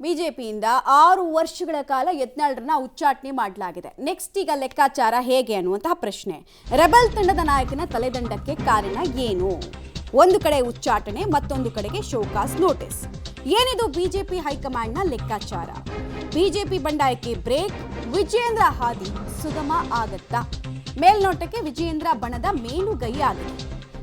ಬಿಜೆಪಿಯಿಂದ 6 ವರ್ಷಗಳ ಕಾಲ ಯತ್ನಾಳ್ರನ್ನ ಉಚ್ಚಾಟನೆ ಮಾಡಲಾಗಿದೆ. ನೆಕ್ಸ್ಟ್ ಈಗ ಲೆಕ್ಕಾಚಾರ ಹೇಗೆ ಅನ್ನುವಂತಹ ಪ್ರಶ್ನೆ. ರೆಬೆಲ್ ತಂಡದ ನಾಯಕನ ತಲೆದಂಡಕ್ಕೆ ಕಾರಣ ಏನು? ಒಂದು ಕಡೆ ಉಚ್ಚಾಟನೆ, ಮತ್ತೊಂದು ಕಡೆಗೆ ಶೋಕಾಸ್ ನೋಟಿಸ್. ಏನಿದು ಬಿಜೆಪಿ ಹೈಕಮಾಂಡ್ನ ಲೆಕ್ಕಾಚಾರ? ಬಿಜೆಪಿ ಬಂಡಾಯಕ್ಕೆ ಬ್ರೇಕ್, ವಿಜಯೇಂದ್ರ ಹಾದಿ ಸುಗಮ ಆಗತ್ತಾ? ಮೇಲ್ನೋಟಕ್ಕೆ ವಿಜಯೇಂದ್ರ ಬಣದ ಮೇಲುಗೈ ಆಗಿದೆ.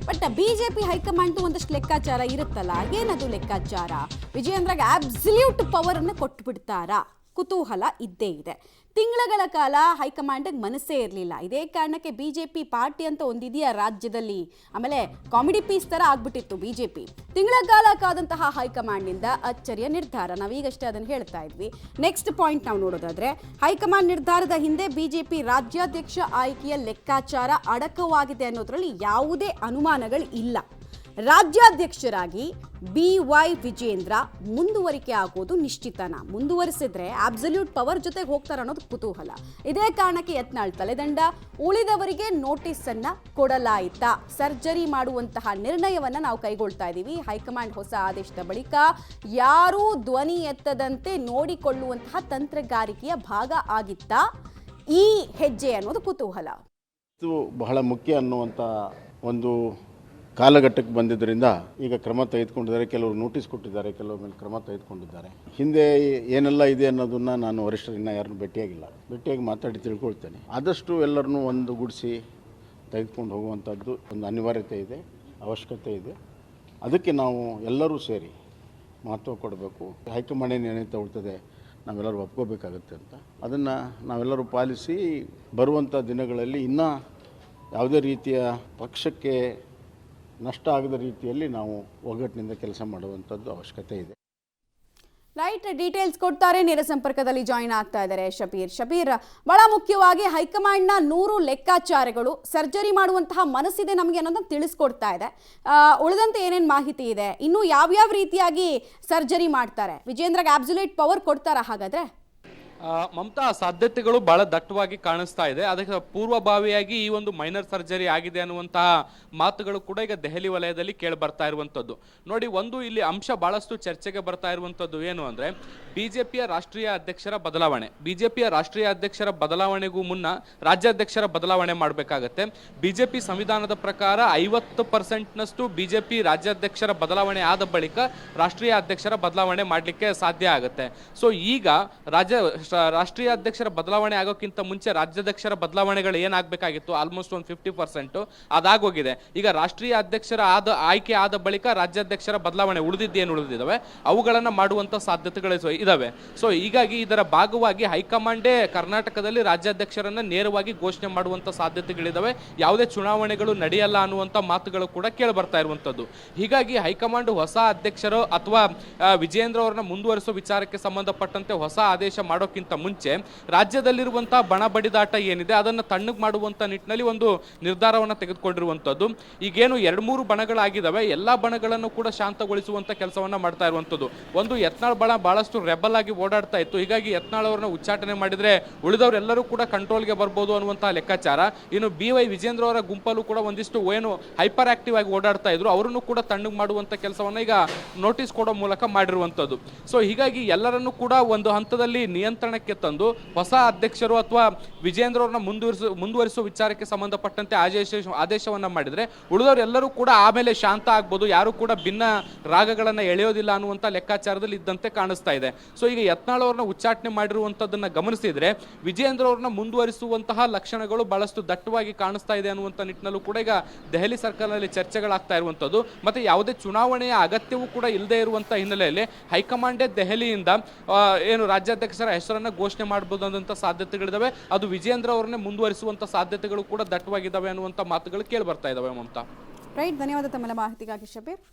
ಬಟ್ ಬಿಜೆಪಿ ಹೈಕಮಾಂಡ್ ಒಂದಷ್ಟು ಲೆಕ್ಕಾಚಾರ ಇರುತ್ತಲ್ಲ, ಏನದು ಲೆಕ್ಕಾಚಾರ? ವಿಜಯೇಂದ್ರಗೆ ಅಬ್ಸಲ್ಯೂಟ್ ಪವರ್ ಅನ್ನು ಕೊಟ್ಟು ಬಿಡ್ತಾರಾ? ಕುತೂಹಲ ಇದ್ದೇ ಇದೆ. ತಿಂಗಳ ಕಾಲ ಹೈಕಮಾಂಡ್ಗೆ ಮನಸ್ಸೇ ಇರಲಿಲ್ಲ. ಇದೇ ಕಾರಣಕ್ಕೆ ಬಿಜೆಪಿ ಪಾರ್ಟಿ ಅಂತ ಒಂದಿದೆಯಾ ರಾಜ್ಯದಲ್ಲಿ, ಆಮೇಲೆ ಕಾಮಿಡಿ ಪೀಸ್ ತರ ಆಗ್ಬಿಟ್ಟಿತ್ತು ಬಿಜೆಪಿ. ತಿಂಗಳ ಕಾಲ ಕಾದಂತಹ ಹೈಕಮಾಂಡ್ನಿಂದ ಅಚ್ಚರಿಯ ನಿರ್ಧಾರ. ನಾವೀಗಷ್ಟೇ ಅದನ್ನು ಹೇಳ್ತಾ ಇದ್ವಿ. ನೆಕ್ಸ್ಟ್ ಪಾಯಿಂಟ್ ನಾವು ನೋಡೋದಾದ್ರೆ, ಹೈಕಮಾಂಡ್ ನಿರ್ಧಾರದ ಹಿಂದೆ ಬಿಜೆಪಿ ರಾಜ್ಯಾಧ್ಯಕ್ಷ ಆಯ್ಕೆಯ ಲೆಕ್ಕಾಚಾರ ಅಡಕವಾಗಿದೆ ಅನ್ನೋದ್ರಲ್ಲಿ ಯಾವುದೇ ಅನುಮಾನಗಳು ಇಲ್ಲ. ರಾಜ್ಯಾಧ್ಯಕ್ಷರಾಗಿ BY ವಿಜೇಂದ್ರ ಮುಂದುವರಿಕೆ ಆಗೋದು ನಿಶ್ಚಿತನ? ಮುಂದುವರಿಸಿದ್ರೆ ಅಬ್ಸಲ್ಯೂಟ್ ಪವರ್ ಜೊತೆಗೆ ಹೋಗ್ತಾರೆ ಅನ್ನೋದು ಕುತೂಹಲ. ಇದೇ ಕಾರಣಕ್ಕೆ ಯತ್ನಾಳ್ ತಲೆದಂಡ, ಉಳಿದವರಿಗೆ ನೋಟಿಸ್ ಅನ್ನ ಕೊಡಲಾಯಿತಾ? ಸರ್ಜರಿ ಮಾಡುವಂತಹ ನಿರ್ಣಯವನ್ನ ನಾವು ಕೈಗೊಳ್ತಾ ಇದ್ದೀವಿ. ಹೈಕಮಾಂಡ್ ಹೊಸ ಆದೇಶದ ಬಳಿಕ ಯಾರೂ ಧ್ವನಿ ಎತ್ತದಂತೆ ನೋಡಿಕೊಳ್ಳುವಂತಹ ತಂತ್ರಗಾರಿಕೆಯ ಭಾಗ ಆಗಿತ್ತಾ ಈ ಹೆಜ್ಜೆ ಅನ್ನೋದು ಕುತೂಹಲ. ಇದು ಬಹಳ ಮುಖ್ಯ ಅನ್ನುವಂಥ ಒಂದು ಕಾಲಘಟ್ಟಕ್ಕೆ ಬಂದಿದ್ದರಿಂದ ಈಗ ಕ್ರಮ ತೆಗೆದುಕೊಂಡಿದ್ದಾರೆ. ಕೆಲವರು ನೋಟಿಸ್ ಕೊಟ್ಟಿದ್ದಾರೆ, ಕೆಲವ್ರ ಮೇಲೆ ಕ್ರಮ ತೆಗೆದುಕೊಂಡಿದ್ದಾರೆ. ಹಿಂದೆ ಏನೆಲ್ಲ ಇದೆ ಅನ್ನೋದನ್ನು ನಾನು ವರಿಷ್ಠರನ್ನ ಯಾರನ್ನೂ ಭೇಟಿಯಾಗಿ ಮಾತಾಡಿ ತಿಳ್ಕೊಳ್ತೇನೆ. ಆದಷ್ಟು ಎಲ್ಲರನ್ನೂ ಒಂದುಗೂಡಿಸಿ ತೆಗೆದುಕೊಂಡು ಹೋಗುವಂಥದ್ದು ಒಂದು ಅನಿವಾರ್ಯತೆ ಇದೆ, ಅವಶ್ಯಕತೆ ಇದೆ. ಅದಕ್ಕೆ ನಾವು ಎಲ್ಲರೂ ಸೇರಿ ಮಹತ್ವ ಕೊಡಬೇಕು. ಹೈಕಮಾಂಡ್ ನಿರ್ಣಯ ತಗೊಳ್ತದೆ, ನಾವೆಲ್ಲರೂ ಒಪ್ಕೋಬೇಕಾಗತ್ತೆ ಅಂತ. ಅದನ್ನು ನಾವೆಲ್ಲರೂ ಪಾಲಿಸಿ ಬರುವಂಥ ದಿನಗಳಲ್ಲಿ ಇನ್ನೂ ಯಾವುದೇ ರೀತಿಯ ಪಕ್ಷಕ್ಕೆ ನಷ್ಟ ಆಗದ ರೀತಿಯಲ್ಲಿ ನಾವು ಒಗ್ಗಟ್ಟಿನಿಂದ ಕೆಲಸ ಮಾಡುವಂಥದ್ದು ಅವಶ್ಯಕತೆ ಇದೆ. ರೈಟ್, ಡೀಟೇಲ್ಸ್ ಕೊಡ್ತಾರೆ. ನೇರ ಸಂಪರ್ಕದಲ್ಲಿ ಜಾಯಿನ್ ಆಗ್ತಾ ಇದ್ದಾರೆ ಶಬೀರ್. ಬಹಳ ಮುಖ್ಯವಾಗಿ ಹೈಕಮಾಂಡ್ನ 100 ಲೆಕ್ಕಾಚಾರಗಳು ಸರ್ಜರಿ ಮಾಡುವಂತಹ ಮನಸ್ಸಿದೆ ನಮಗೆ ಅನ್ನೋದನ್ನ ತಿಳಿಸ್ಕೊಡ್ತಾ ಇದೆ. ಉಳಿದಂತೆ ಏನೇನು ಮಾಹಿತಿ ಇದೆ? ಇನ್ನು ಯಾವ್ಯಾವ ರೀತಿಯಾಗಿ ಸರ್ಜರಿ ಮಾಡ್ತಾರೆ? ವಿಜೇಂದ್ರಗೆ ಅಬ್ಸಲ್ಯೂಟ್ ಪವರ್ ಕೊಡ್ತಾರಾ ಹಾಗಾದ್ರೆ? ಮಮತಾ, ಸಾಧ್ಯತೆಗಳು ಬಹಳ ದಟ್ಟವಾಗಿ ಕಾಣಿಸ್ತಾ ಇದೆ. ಅದಕ್ಕೆ ಪೂರ್ವಭಾವಿಯಾಗಿ ಈ ಒಂದು ಮೈನರ್ ಸರ್ಜರಿ ಆಗಿದೆ ಅನ್ನುವಂತಹ ಮಾತುಗಳು ಕೂಡ ಈಗ ದೆಹಲಿ ವಲಯದಲ್ಲಿ ಕೇಳಿ ಬರ್ತಾ ಇರುವಂತದ್ದು. ನೋಡಿ, ಒಂದು ಇಲ್ಲಿ ಅಂಶ ಬಹಳಷ್ಟು ಚರ್ಚೆಗೆ ಬರ್ತಾ ಇರುವಂತದ್ದು ಏನು ಅಂದ್ರೆ, ಬಿಜೆಪಿಯ ರಾಷ್ಟ್ರೀಯ ಅಧ್ಯಕ್ಷರ ಬದಲಾವಣೆ. ಬಿಜೆಪಿಯ ರಾಷ್ಟ್ರೀಯ ಅಧ್ಯಕ್ಷರ ಬದಲಾವಣೆಗೂ ಮುನ್ನ ರಾಜ್ಯಾಧ್ಯಕ್ಷರ ಬದಲಾವಣೆ ಮಾಡಬೇಕಾಗತ್ತೆ. ಬಿಜೆಪಿ ಸಂವಿಧಾನದ ಪ್ರಕಾರ 50% ಬಿಜೆಪಿ ರಾಜ್ಯಾಧ್ಯಕ್ಷರ ಬದಲಾವಣೆ ಆದ ಬಳಿಕ ರಾಷ್ಟ್ರೀಯ ಅಧ್ಯಕ್ಷರ ಬದಲಾವಣೆ ಮಾಡಲಿಕ್ಕೆ ಸಾಧ್ಯ ಆಗುತ್ತೆ. ಸೊ ಈಗ ರಾಷ್ಟ್ರೀಯ ಅಧ್ಯಕ್ಷರ ಬದಲಾವಣೆ ಆಗೋಕ್ಕಿಂತ ಮುಂಚೆ ರಾಜ್ಯಾಧ್ಯಕ್ಷರ ಬದಲಾವಣೆಗಳು ಏನಾಗಬೇಕಾಗಿತ್ತು, ಆಲ್ಮೋಸ್ಟ್ ಒಂದು 50% ಅದಾಗೋಗಿದೆ. ಈಗ ರಾಷ್ಟ್ರೀಯ ಅಧ್ಯಕ್ಷರ ಆಯ್ಕೆ ಆದ ಬಳಿಕ ರಾಜ್ಯಾಧ್ಯಕ್ಷರ ಬದಲಾವಣೆ ಉಳಿದಿದ್ದಾವೆ, ಅವುಗಳನ್ನ ಮಾಡುವಂತ ಸಾಧ್ಯತೆಗಳು ಇದಾವೆ. ಸೊ ಹೀಗಾಗಿ ಇದರ ಭಾಗವಾಗಿ ಹೈಕಮಾಂಡೇ ಕರ್ನಾಟಕದಲ್ಲಿ ರಾಜ್ಯಾಧ್ಯಕ್ಷರನ್ನ ನೇರವಾಗಿ ಘೋಷಣೆ ಮಾಡುವಂತ ಸಾಧ್ಯತೆಗಳಿದಾವೆ. ಯಾವುದೇ ಚುನಾವಣೆಗಳು ನಡೆಯಲ್ಲ ಅನ್ನುವಂತ ಮಾತುಗಳು ಕೂಡ ಕೇಳಿ ಬರ್ತಾ ಇರುವಂತದ್ದು. ಹೀಗಾಗಿ ಹೈಕಮಾಂಡ್ ಹೊಸ ಅಧ್ಯಕ್ಷರು ಅಥವಾ ವಿಜೇಂದ್ರ ಅವರನ್ನ ಮುಂದುವರಿಸುವ ವಿಚಾರಕ್ಕೆ ಸಂಬಂಧಪಟ್ಟಂತೆ ಹೊಸ ಆದೇಶ ಮಾಡೋಕ್ಕಿಂತ ಮುಂಚೆ ರಾಜ್ಯದಲ್ಲಿರುವಂತಹ ಬಣ ಬಡಿದಾಟ ಏನಿದೆ ಅದನ್ನ ತಣ್ಣಗೆ ಮಾಡುವಂತ ನಿಟ್ಟಿನಲ್ಲಿ ಒಂದು ನಿರ್ಧಾರವನ್ನು ತೆಗೆದುಕೊಂಡಿರುವಂತದ್ದು. ಈಗೇನು 2-3 ಬಣಗಳಾಗಿದ್ದಾವೆ, ಎಲ್ಲಾ ಬಣಗಳನ್ನು ಕೂಡ ಶಾಂತಗೊಳಿಸುವಂತ ಕೆಲಸವನ್ನ ಮಾಡ್ತಾ ಇರುವಂತದ್ದು. ಒಂದು ಯತ್ನಾಳ್ ಬಣ ಬಹಳಷ್ಟು ರೆಬಲ್ ಆಗಿ ಓಡಾಡ್ತಾ ಇತ್ತು. ಹೀಗಾಗಿ ಯತ್ನಾಳ್ ಅವರನ್ನ ಉಚ್ಚಾಟನೆ ಮಾಡಿದ್ರೆ ಉಳಿದವರೆಲ್ಲರೂ ಕೂಡ ಕಂಟ್ರೋಲ್ಗೆ ಬರ್ಬೋದು ಅನ್ನುವಂತಹ ಲೆಕ್ಕಾಚಾರ. ಇನ್ನು BY ವಿಜೇಂದ್ರ ಅವರ ಗುಂಪಲ್ಲೂ ಕೂಡ ಒಂದಿಷ್ಟು ಏನು ಹೈಪರ್ ಆಕ್ಟಿವ್ ಆಗಿ ಓಡಾಡ್ತಾ ಇದ್ರು, ಅವರನ್ನು ಕೂಡ ತಣ್ಣಗೆ ಮಾಡುವಂತ ಕೆಲಸವನ್ನ ಈಗ ನೋಟಿಸ್ ಕೊಡೋ ಮೂಲಕ ಮಾಡಿರುವಂತದ್ದು. ಸೊ ಹೀಗಾಗಿ ಎಲ್ಲರನ್ನೂ ಕೂಡ ಒಂದು ಹಂತದಲ್ಲಿ ನಿಯಂತ್ರಣಕ್ಕೆ ತಂದು ಹೊಸ ಅಧ್ಯಕ್ಷರು ಅಥವಾ ವಿಜೇಂದ್ರ ಅವ್ರನ್ನ ಮುಂದುವರಿಸುವ ವಿಚಾರಕ್ಕೆ ಸಂಬಂಧಪಟ್ಟಂತೆ ಆದೇಶವನ್ನ ಮಾಡಿದ್ರೆ ಉಳಿದವರೆಲ್ಲರೂ ಕೂಡ ಆಮೇಲೆ ಶಾಂತ ಆಗ್ಬೋದು, ಯಾರು ಕೂಡ ಭಿನ್ನ ರಾಗಗಳನ್ನ ಎಳೆಯೋದಿಲ್ಲ ಅನ್ನುವಂತ ಲೆಕ್ಕಾಚಾರದಲ್ಲಿ ಇದ್ದಂತೆ ಕಾಣಿಸ್ತಾ ಇದೆ. ಸೊ ಈಗ ಯತ್ನಾಳ್ ಅವ್ರನ್ನ ಉಚ್ಚಾಟನೆ ಮಾಡಿರುವಂತದನ್ನ ಗಮನಿಸಿದ್ರೆ ವಿಜೇಂದ್ರ ಅವ್ರನ್ನ ಮುಂದುವರಿಸುವಂತಹ ಲಕ್ಷಣಗಳು ಬಹಳಷ್ಟು ದಟ್ಟವಾಗಿ ಕಾಣಿಸ್ತಾ ಇದೆ ಅನ್ನುವಂತ ನಿಟ್ಟಿನಲ್ಲೂ ಕೂಡ ಈಗ ದೆಹಲಿ ಸರ್ಕಾರದಲ್ಲಿ ಚರ್ಚೆಗಳಾಗ್ತಾ ಇರುವಂತದ್ದು. ಮತ್ತೆ ಯಾವುದೇ ಚುನಾವಣೆಯ ಅಗತ್ಯವೂ ಕೂಡ ಇಲ್ಲದೆ ಇರುವಂತಹ ಹಿನ್ನೆಲೆಯಲ್ಲಿ ಹೈಕಮಾಂಡೇ ದೆಹಲಿಯಿಂದ ಏನು ರಾಜ್ಯಾಧ್ಯಕ್ಷರ ಹೆಸರನ್ನ ಘೋಷಣೆ ಮಾಡಬಹುದಾದಂತ ಸಾಧ್ಯತೆಗಳಿದಾವೆ. ಅದು ವಿಜೇಂದ್ರ ಅವರನ್ನೇ ಮುಂದುವರಿಸುವಂತ ಸಾಧ್ಯತೆಗಳು ಕೂಡ ದಟ್ಟವಾಗಿದ್ದಾವೆ ಅನ್ನುವಂತ ಮಾತುಗಳು ಕೇಳಿ ಬರ್ತಾ ಇದಾವೆ. ಮಮತಾ, ರೈಟ್, ಧನ್ಯವಾದ ತಮ್ಮೆಲ್ಲ ಮಾಹಿತಿಗಾಗಿ ಶಬೀರ್.